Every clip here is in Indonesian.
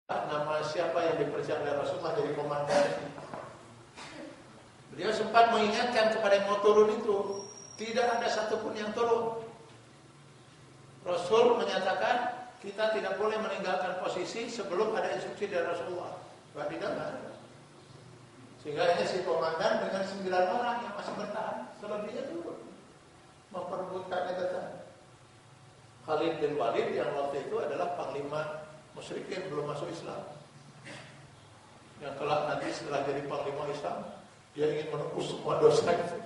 nama siapa yang dipercaya oleh Rasulullah jadi komandan. Beliau sempat mengingatkan kepada yang mau turun itu, tidak ada satupun yang turun. Rasul menyatakan kita tidak boleh meninggalkan posisi sebelum ada instruksi dari Rasulullah. Tidak ada. Sehingga hanya si komandan dengan 9 orang yang masih bertahan, selebihnya turun memperebutkan itu. Khalid bin Walid yang waktu itu adalah panglima musyrikin, belum masuk Islam. Yang kelak nanti setelah jadi panglima Islam, dia ingin menebus semua dosa itu.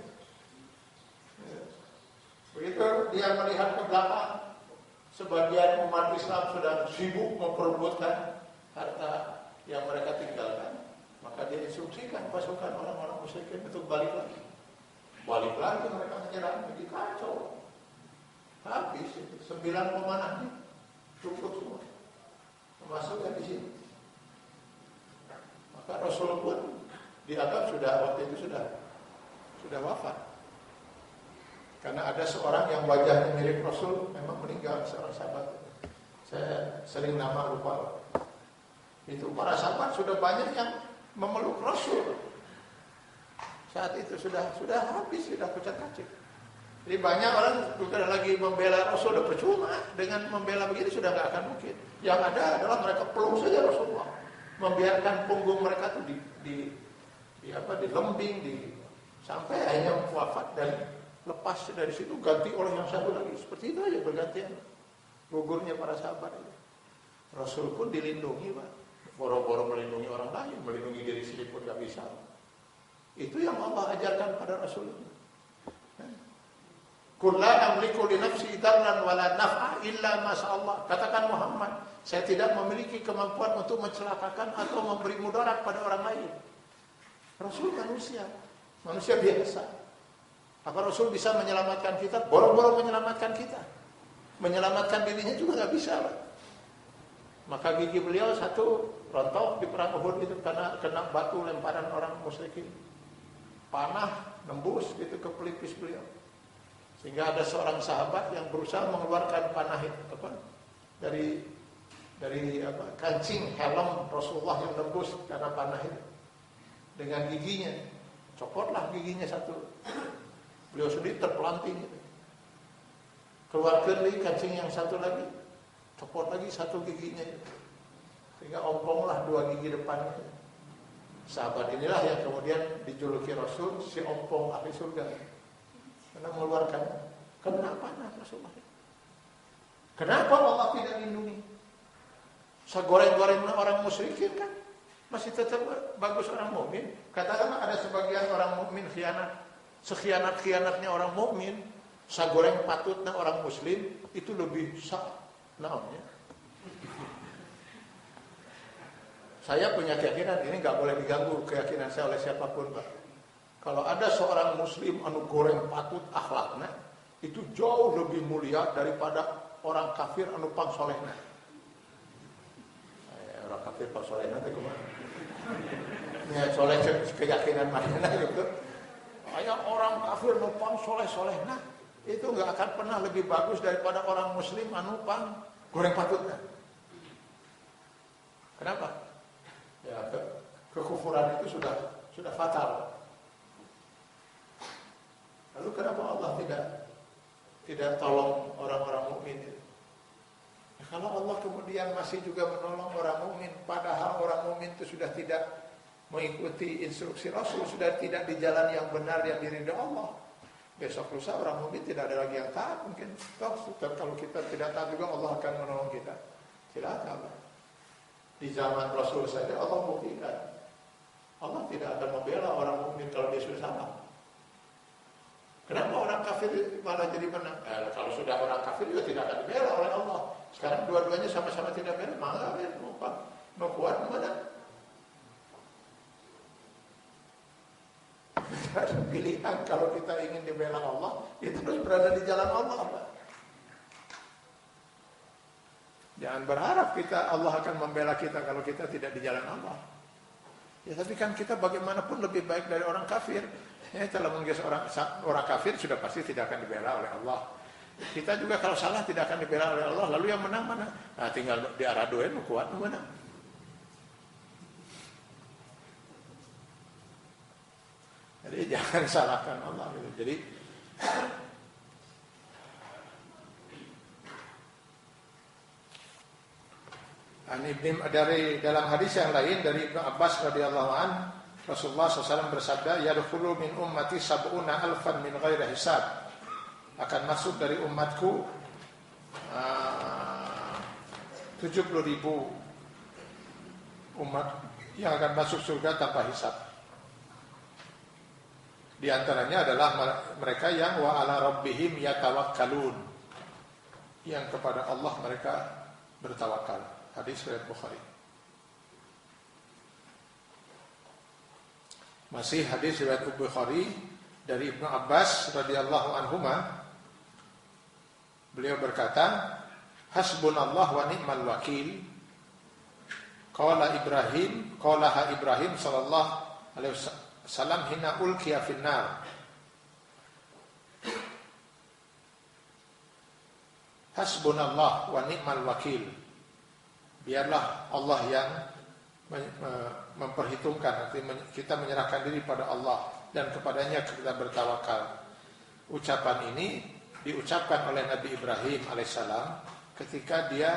Begitu dia melihat ke belakang, sebagian umat Islam sedang sibuk memperebutkan harta yang mereka tinggalkan, maka dia instruksikan pasukan orang-orang musyrikin untuk balik lagi. Balik lagi mereka menyerang, jadi kacau. Habis itu 9 pemanahnya cukup semua, termasuk yang di sini. Maka Rasul pun dianggap waktu itu sudah wafat. Karena ada seorang yang wajahnya mirip Rasul memang meninggal, seorang sahabat. Saya sering nama lupa. Itu para sahabat sudah banyak yang memeluk Rasul. Saat itu sudah habis, sudah pecah-pecah. Jadi banyak orang juga lagi membela Rasul, sudah percuma. Dengan membela begini sudah nggak akan mungkin. Yang ada adalah mereka peluk saja Rasulullah, membiarkan punggung mereka tuh dilembing, sampai akhirnya wafat dan lepas dari situ ganti oleh yang satu lagi. Seperti itu aja bergantian gugurnya para sahabat itu. Rasul pun dilindungi, Pak. Boro-boro melindungi orang lain, melindungi diri sendiri pun nggak bisa. Itu yang Allah ajarkan pada Rasul. Qul la amliku li nafsi darran wala naf'a illa ma Allah. Katakan Muhammad, saya tidak memiliki kemampuan untuk mencelakakan atau memberi mudarat pada orang lain. Rasul manusia biasa. Apa Rasul bisa menyelamatkan kita? Boro-boro menyelamatkan kita. Menyelamatkan dirinya juga nggak bisa, Pak. Maka gigi beliau satu rontok di perang Uhud itu karena kena batu lemparan orang musyrikin. Panah nembus gitu ke pelipis beliau. Sehingga ada seorang sahabat yang berusaha mengeluarkan panah itu dari kancing helm Rasulullah yang nembus karena panah itu. Dengan giginya, copotlah giginya satu. Beliau sendiri terpelanting itu. Keluarkan lagi kancing yang satu lagi, copot lagi satu giginya itu. Sehingga omponglah 2 gigi depannya. Sahabat inilah yang kemudian dijuluki Rasul si ompong ahli surga. Karena mengeluarkan kenapa Rasulullah? Kenapa Allah tidak lindungi? Segoreng-goreng orang musyrikin kan masih tetap bagus orang mukmin. Katakanlah ada sebagian orang mukmin khianat, sekhianat-khianatnya orang mukmin, sagoreng patutnya orang muslim itu lebih naonnya. Saya punya keyakinan ini nggak boleh diganggu keyakinan saya oleh siapapun, Pak. Kalau ada seorang muslim anu goreng patut akhlaknya, itu jauh lebih mulia daripada orang kafir anu pangsolehna. Orang kafir pangsolehna itu kemana? Ya, soleh keyakinan mana gitu. Ayah orang kafir anu pangsoleh-solehna, itu nggak akan pernah lebih bagus daripada orang muslim anu pang goreng patutnya. Kenapa? Ya, kekufuran itu sudah fatal. Lalu kenapa Allah tidak tolong orang-orang mukmin itu? Ya, kalau Allah kemudian masih juga menolong orang mukmin, padahal orang mukmin itu sudah tidak mengikuti instruksi Rasul, sudah tidak di jalan yang benar yang diridhoi Allah. Besok lusa orang mukmin tidak ada lagi yang taat mungkin. Kalau kita tidak taat juga Allah akan menolong kita. Silakan. Di zaman Rasul saja Allah buktikan. Allah tidak akan membela orang mukmin kalau dia sudah salah. Kenapa orang kafir malah jadi menang? Kalau sudah orang kafir juga tidak akan dibela oleh Allah. Sekarang dua-duanya sama-sama tidak bela, maka mau kuat mana? Tidak ada pilihan kalau kita ingin dibela Allah, itu harus berada di jalan Allah, Pak. Jangan berharap Allah akan membela kita kalau kita tidak di jalan Allah. Ya tapi kan kita bagaimanapun lebih baik dari orang kafir. Ya, kalau mengges orang kafir sudah pasti tidak akan dibela oleh Allah. Kita juga kalau salah tidak akan dibela oleh Allah. Lalu yang menang mana? Nah, tinggal diaradoin kuat menang. jangan salahkan Allah gitu. Jadi dari dalam hadis yang lain dari Ibnu Abbas radhiyallahu an, Rasulullah SAW bersabda, yadkhulu min ummati sab'una alfan min ghairi hisab. Akan masuk dari umatku 70.000 umat yang akan masuk surga tanpa hisab. Di antaranya adalah mereka yang wa ala rabbihim yatawakkalun, yang kepada Allah mereka bertawakal. Hadis riwayat Bukhari. Masih hadis riwayat Bukhari dari Ibnu Abbas radhiyallahu anhuma, beliau berkata, hasbunallah wa ni'mal wakil. Qala Ibrahim sallallahu alaihi wasallam hina ulqiya finnar. Hasbunallah wa ni'mal wakil. Biarlah Allah yang memperhitungkan, nanti kita menyerahkan diri pada Allah dan kepadanya kita bertawakal. Ucapan ini diucapkan oleh Nabi Ibrahim alaihissalam ketika dia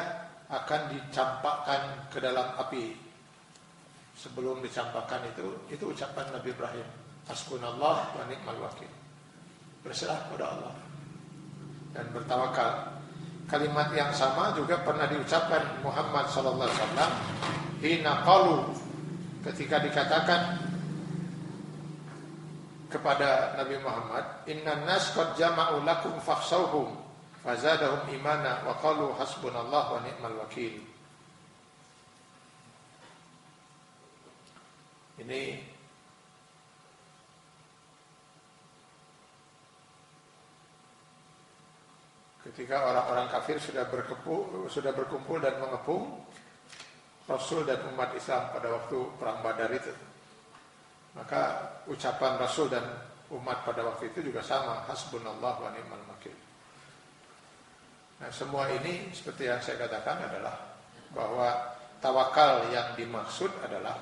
akan dicampakkan ke dalam api. Sebelum dicampakkan itu ucapan Nabi Ibrahim, hasbunallah wa ni'mal wakil. Berserah pada Allah dan bertawakal. Kalimat yang sama juga pernah diucapkan Muhammad sallallahu alaihi wasallam hina qalu, ketika dikatakan kepada Nabi Muhammad, innan nas qad jama'u lakum fakhshawhum fazadahum imana wa qalu hasbunallah wa ni'mal wakil. Ini ketika orang-orang kafir sudah berkumpul dan mengepung Rasul dan umat Islam pada waktu perang Badar itu, maka ucapan Rasul dan umat pada waktu itu juga sama, hasbunallah wa ni'mal wakil. Nah, semua ini seperti yang saya katakan adalah bahwa tawakal yang dimaksud adalah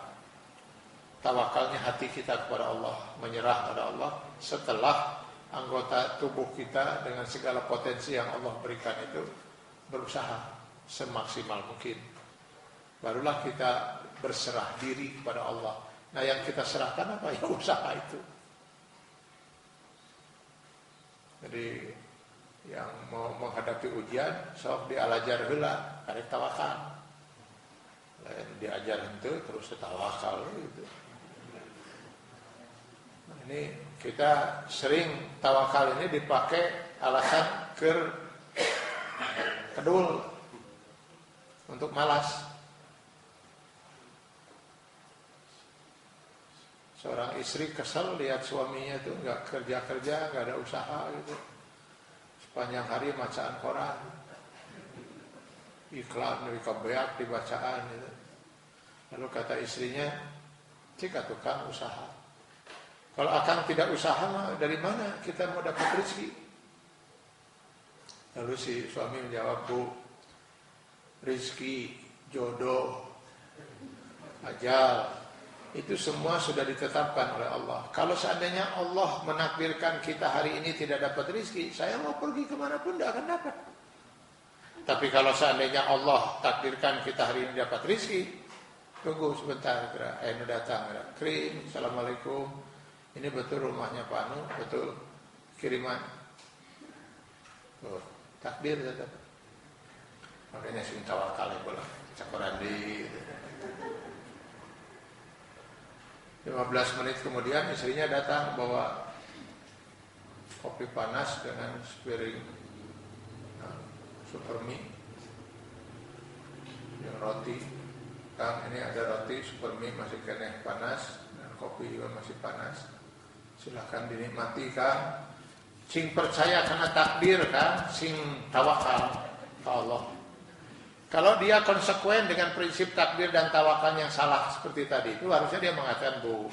tawakalnya hati kita kepada Allah, menyerah pada Allah setelah anggota tubuh kita dengan segala potensi yang Allah berikan itu berusaha semaksimal mungkin. Barulah kita berserah diri kepada Allah. Nah, yang kita serahkan apa? Ya usaha itu. Jadi yang mau menghadapi ujian sok dialajar heula karek tawakal. Lain diajar henteu terus tawakal gitu. Nah, ini kita sering tawakal ini dipakai alasan kedul untuk malas. Seorang istri kesel lihat suaminya tuh nggak kerja-kerja, nggak ada usaha gitu. Sepanjang hari bacaan koran, iklan dari kabeak dibacaan gitu. Lalu kata istrinya, cik tukang usaha. Kalau akang tidak usaha mah dari mana kita mau dapat rezeki? Lalu si suami menjawab, Bu, rezeki, jodoh, ajal, itu semua sudah ditetapkan oleh Allah. Kalau seandainya Allah menakdirkan kita hari ini tidak dapat rezeki, saya mau pergi kemanapun tidak akan dapat. Tapi kalau seandainya Allah takdirkan kita hari ini dapat rezeki, tunggu sebentar, Ainu datang, Krim, Assalamualaikum. Ini betul rumahnya Pak Anu, betul kiriman. Oh, takdir tetap. Makanya sing tawakal ya bola, cakoran di. 15 menit kemudian istrinya datang bawa kopi panas dengan sepiring super mie, yang roti. Kang, ini ada roti super mie masih kena panas dan kopi juga masih panas. Silahkan dinikmati, Kang. Sing percaya karena takdir, Kang. Sing tawakal ke Allah. Kalau dia konsekuen dengan prinsip takdir dan tawakal yang salah seperti tadi itu, harusnya dia mengatakan, Bu,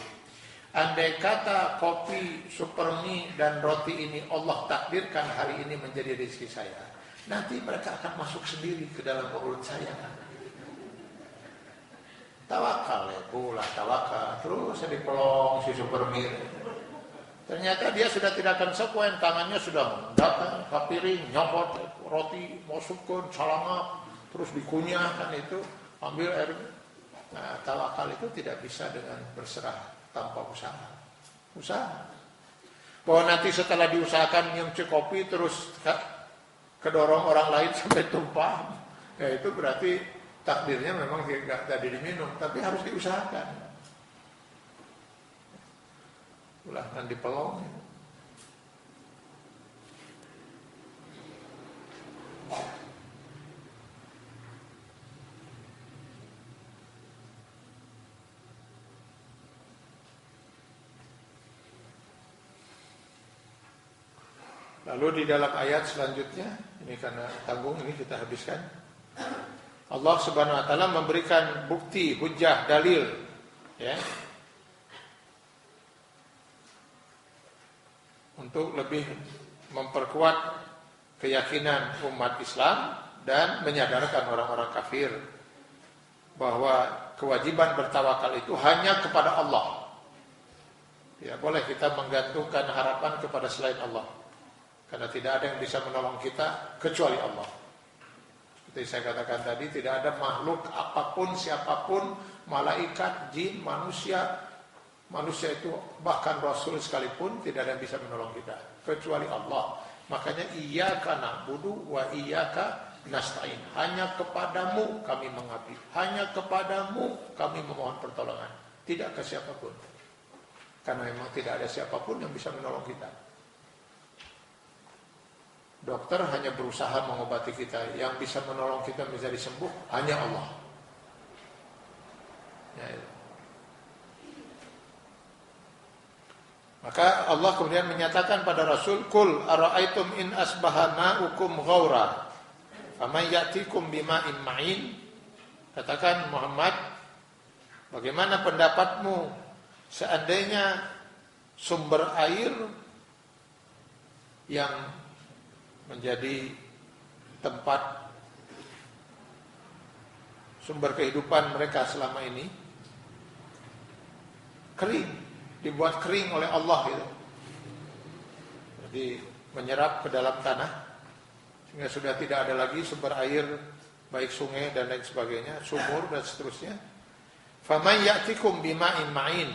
andai kata kopi, super mie, dan roti ini Allah takdirkan hari ini menjadi rezeki saya, nanti mereka akan masuk sendiri ke dalam mulut saya. Tawakal ya, Bu lah tawakal. Terus saya dipelong si super mie. Ternyata dia sudah tidak akan sekuat, tangannya sudah datang ke piring, nyopot roti, masukkan salangap, terus dikunyah kan itu, ambil air. Nah, tawakal itu tidak bisa dengan berserah tanpa usaha. Usaha. Bahwa nanti setelah diusahakan yang kopi terus kedorong orang lain sampai tumpah, ya itu berarti takdirnya memang tidak tadi diminum, tapi harus diusahakan. Ulah kan dipelong. Lalu di dalam ayat selanjutnya, ini karena tanggung ini kita habiskan. Allah Subhanahu wa taala memberikan bukti, hujjah, dalil, ya. Untuk lebih memperkuat keyakinan umat Islam dan menyadarkan orang-orang kafir bahwa kewajiban bertawakal itu hanya kepada Allah. Tidak boleh kita menggantungkan harapan kepada selain Allah, karena tidak ada yang bisa menolong kita kecuali Allah. Seperti saya katakan tadi, tidak ada makhluk apapun, siapapun, malaikat, jin, manusia itu bahkan Rasul sekalipun tidak ada yang bisa menolong kita kecuali Allah. Makanya iyyaka na'budu wa iyyaka nasta'in. Hanya kepadamu kami mengabdi, hanya kepadamu kami memohon pertolongan, tidak ke siapapun. Karena memang tidak ada siapapun yang bisa menolong kita. Dokter hanya berusaha mengobati kita, yang bisa menolong kita menjadi sembuh hanya Allah. Ya, itu. Maka Allah kemudian menyatakan pada Rasul, "Qul ara'aitum in asbaha ma'ukum ghaura, faman ya'tikum bima'in ma'in." Katakan Muhammad, bagaimana pendapatmu seandainya sumber air yang menjadi tempat sumber kehidupan mereka selama ini kering, dibuat kering oleh Allah gitu. Jadi menyerap ke dalam tanah sehingga sudah tidak ada lagi sumber air, baik sungai dan lain sebagainya, sumur dan seterusnya. Faman ya'tikum bima'in ma'in.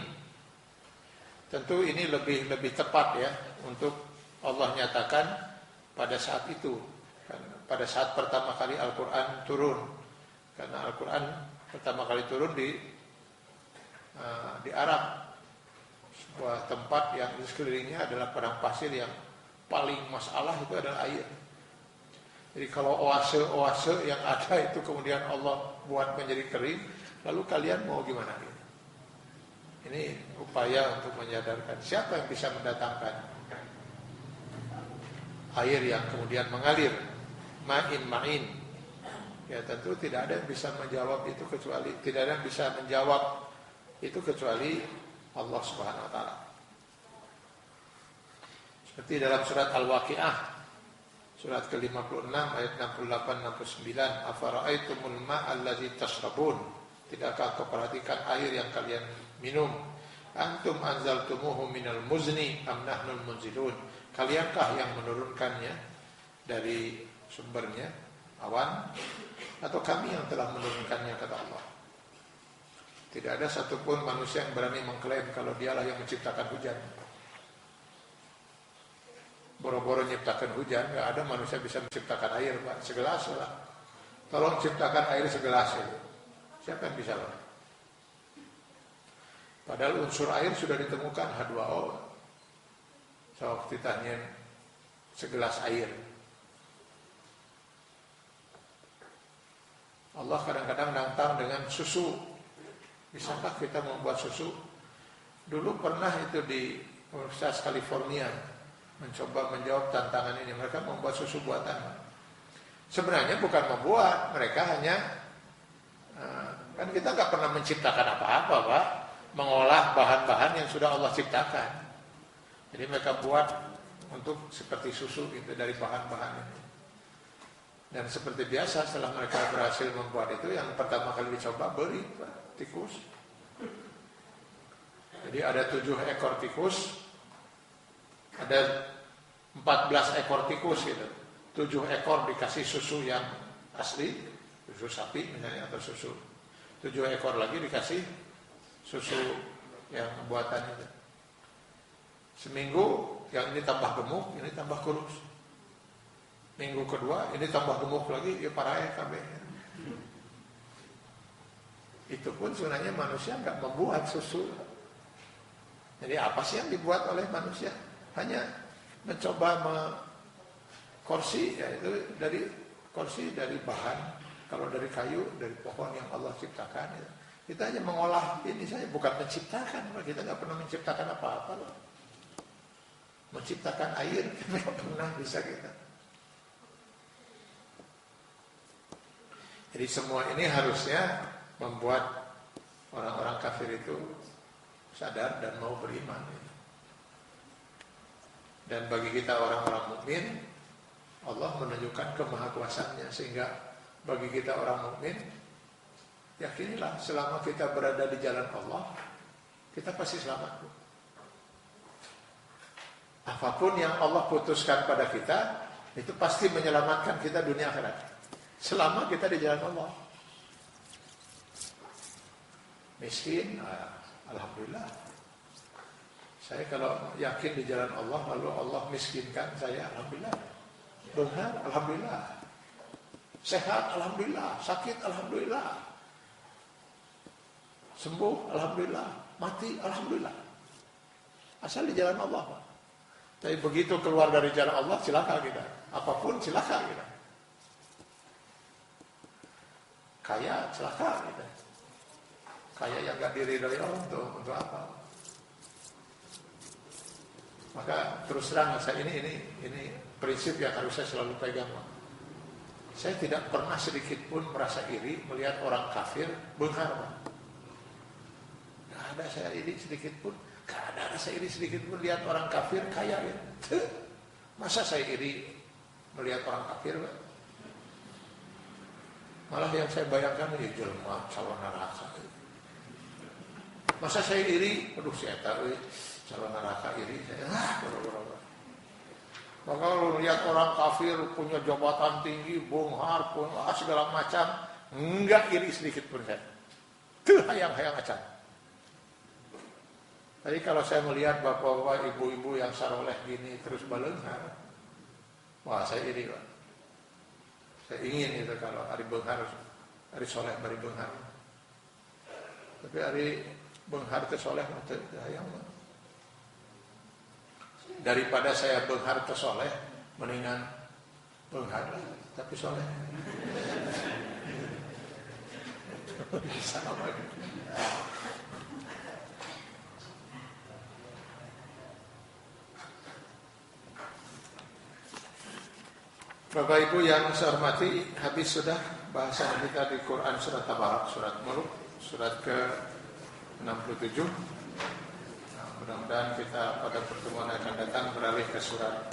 Tentu ini lebih tepat ya untuk Allah nyatakan pada saat itu, pada saat pertama kali Al-Quran turun. Karena Al-Quran pertama kali turun di Arab, sebuah tempat yang di sekelilingnya adalah padang pasir, yang paling masalah itu adalah air. Jadi kalau oase yang ada itu kemudian Allah buat menjadi kering, lalu kalian mau gimana? Ini upaya untuk menyadarkan siapa yang bisa mendatangkan air yang kemudian mengalir, ma'in. Ya tentu tidak ada yang bisa menjawab itu kecuali, tidak ada yang bisa menjawab itu kecuali Allah Subhanahu wa taala. Seperti dalam surat Al-Waqiah, surat ke-56 ayat 68-69, afara'aitumul ma'al ladzi tashrabun, tidakkah kau perhatikan air yang kalian minum, antum anzaltumuhu minal muzni am nahnul munzilun, kaliankah yang menurunkannya dari sumbernya, awan, atau kami yang telah menurunkannya, kata Allah. Tidak ada satupun manusia yang berani mengklaim kalau dialah yang menciptakan hujan. Boro-boro menciptakan hujan, nggak ada manusia bisa menciptakan air, Pak. Segelas lah. Tolong ciptakan air segelas itu. Siapa yang bisa, Pak? Padahal unsur air sudah ditemukan H2O. So, ditanya segelas air. Allah kadang-kadang nantang dengan susu. Bisakah kita membuat susu? Dulu pernah itu di Universitas California mencoba menjawab tantangan ini. Mereka membuat susu buatan. Sebenarnya bukan membuat, mereka hanya kan kita nggak pernah menciptakan apa-apa, Pak. Mengolah bahan-bahan yang sudah Allah ciptakan. Jadi mereka buat untuk seperti susu itu dari bahan-bahan ini. Dan seperti biasa setelah mereka berhasil membuat itu, yang pertama kali dicoba beri, Pak, tikus. Jadi ada 7 ekor tikus Ada 14 ekor tikus gitu. 7 ekor dikasih susu yang asli, susu sapi misalnya atau susu. 7 ekor lagi dikasih susu yang buatan itu. Seminggu yang ini tambah gemuk, ini tambah kurus. Minggu kedua ini tambah gemuk lagi, ya parah kabeh. Itu pun sebenarnya manusia nggak membuat susu. Jadi apa sih yang dibuat oleh manusia? Hanya mencoba kursi, ya itu dari kursi dari bahan. Kalau dari kayu, dari pohon yang Allah ciptakan. Ya. Kita hanya mengolah ini saja, bukan menciptakan. Kita nggak pernah menciptakan apa-apa loh. Menciptakan air, kita nggak pernah bisa kita. Jadi semua ini harusnya membuat orang-orang kafir itu sadar dan mau beriman. Dan bagi kita orang-orang mukmin, Allah menunjukkan kemahakuasaannya, sehingga bagi kita orang mukmin, yakinilah selama kita berada di jalan Allah, kita pasti selamat. Apapun yang Allah putuskan pada kita, itu pasti menyelamatkan kita dunia akhirat. Selama kita di jalan Allah. Miskin, alhamdulillah. Saya kalau yakin di jalan Allah, lalu Allah miskinkan saya, alhamdulillah. Benar, alhamdulillah. Sehat, alhamdulillah. Sakit, alhamdulillah. Sembuh, alhamdulillah. Mati, alhamdulillah. Asal di jalan Allah, Pak. Tapi begitu keluar dari jalan Allah, silakan kita. Apapun silakan kita. Kaya, silakan kita. Kaya yang gak diridhoi Allah untuk apa? Maka terus terang saya ini prinsip yang harus saya selalu pegang. Saya tidak pernah sedikit pun merasa iri melihat orang kafir benghar. Gak ada saya iri sedikit pun. Gak ada rasa iri sedikit pun lihat orang kafir kaya ya. Masa saya iri melihat orang kafir? Malah yang saya bayangkan ini jelma calon neraka. Masa saya iri? Aduh saya tahu calon neraka iri saya. Maka kalau lihat orang kafir punya jabatan tinggi, bonghar, segala macam, enggak iri sedikit pun saya. Tuh hayang-hayang acan. Tapi kalau saya melihat bapak-bapak, ibu-ibu yang saroleh gini terus balenghar, wah saya iri Pak. Saya ingin itu kalau hari benghar, hari soleh bari benghar. Tapi hari benghar ke soleh itu hayang. Daripada saya benghar ke soleh, mendingan benghar tapi soleh. Sama. Bapak Ibu yang saya hormati, habis sudah bahasan kita di Quran surat Tabarak, surat Mulk, surat ke-67. Nah, mudah-mudahan kita pada pertemuan yang akan datang beralih ke surat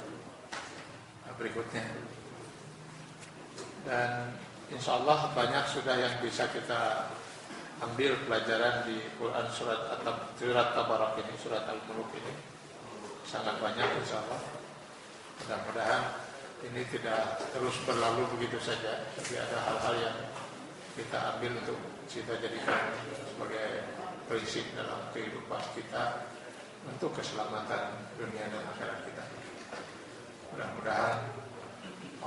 berikutnya. Dan insya Allah banyak sudah yang bisa kita ambil pelajaran di Quran surat Tabarak ini, surat Al-Mulk ini. Sangat banyak insya Allah. Mudah-mudahan ini tidak terus berlalu begitu saja, tapi ada hal-hal yang kita ambil untuk kita jadikan sebagai prinsip dalam kehidupan kita untuk keselamatan dunia dan akhirat kita. Mudah-mudahan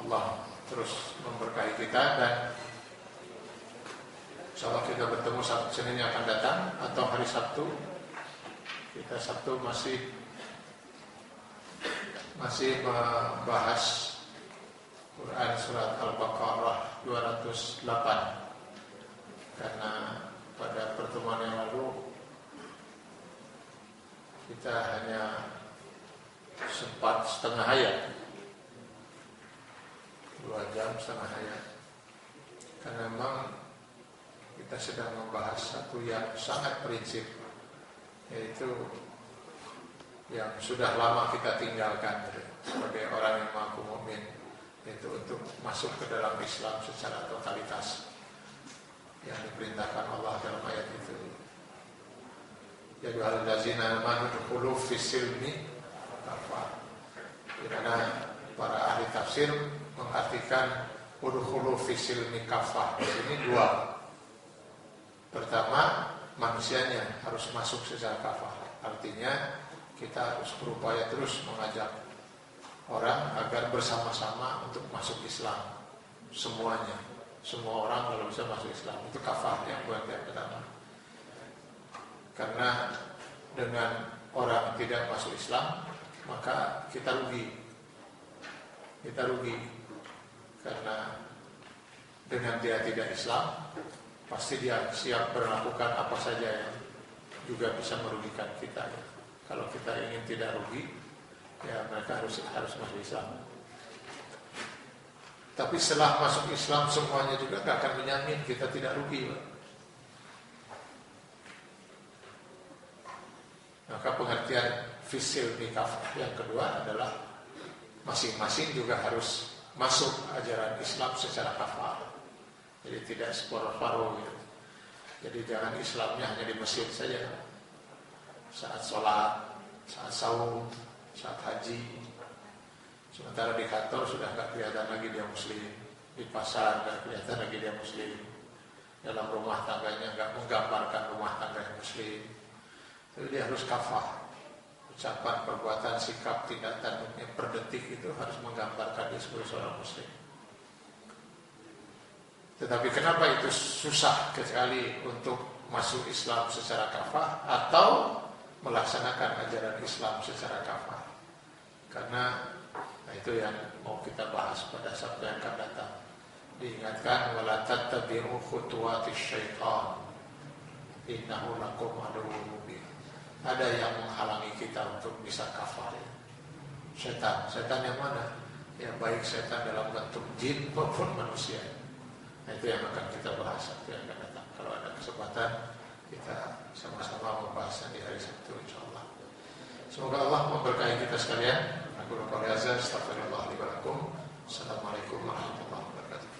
Allah terus memberkahi kita dan insyaallah kita bertemu Senin yang akan datang atau hari Sabtu. Kita Sabtu masih membahas Quran surat Al-Baqarah 208. Karena pada pertemuan yang lalu kita hanya sempat setengah ayat, 2 jam setengah ayat. Karena memang kita sedang membahas satu yang sangat prinsip, yaitu yang sudah lama kita tinggalkan sebagai orang yang mengaku mukmin, yaitu untuk masuk ke dalam Islam secara totalitas yang diperintahkan Allah dalam ayat itu. Ya ayyuhallazina amanu udkhulu fis silmi kafah. di mana para ahli tafsir mengartikan udkhulu fi silmi kafah di sini dua. Pertama, manusianya harus masuk secara kafah. Artinya kita harus berupaya terus mengajak orang agar bersama-sama untuk masuk Islam. Semuanya, semua orang kalau bisa masuk Islam, itu kafah yang pertama. Karena dengan orang tidak masuk Islam, maka kita rugi. Kita rugi karena dengan dia tidak Islam, pasti dia siap melakukan apa saja yang juga bisa merugikan kita. Kalau kita ingin tidak rugi, ya mereka harus masuk Islam. Tapi setelah masuk Islam semuanya juga gak akan menjamin kita tidak rugi, Pak. Maka pengertian fisil nikah yang kedua adalah masing-masing juga harus masuk ajaran Islam secara kafah. Jadi tidak separuh-paruh gitu. Jadi jangan Islamnya hanya di masjid saja. Saat sholat, saat saum, saat haji. Sementara di kantor sudah gak kelihatan lagi dia muslim. Di pasar gak kelihatan lagi dia muslim. Dalam rumah tangganya gak menggambarkan rumah tangga yang muslim. Jadi dia harus kafah. Ucapan, perbuatan, sikap, tindakan per detik itu harus menggambarkan dia sebagai seorang muslim. Tetapi kenapa itu susah sekali untuk masuk Islam secara kafah atau melaksanakan ajaran Islam secara kafah? Karena itu yang mau kita bahas pada Sabtu yang akan datang. Diingatkan, wala tattabi'u khutuwatis syaitan innahu lakum aduwwun mubin. Ada yang menghalangi kita untuk bisa kafah. Setan yang mana? Ya baik setan dalam bentuk jin maupun manusia. Nah, itu yang akan kita bahas Sabtu yang akan datang. Kalau ada kesempatan kita sama-sama membahasnya di hari Sabtu insyaallah. Semoga Allah memberkahi kita sekalian. Aku berdoa, astagfirullah li wa lakum. Assalamualaikum warahmatullahi wabarakatuh.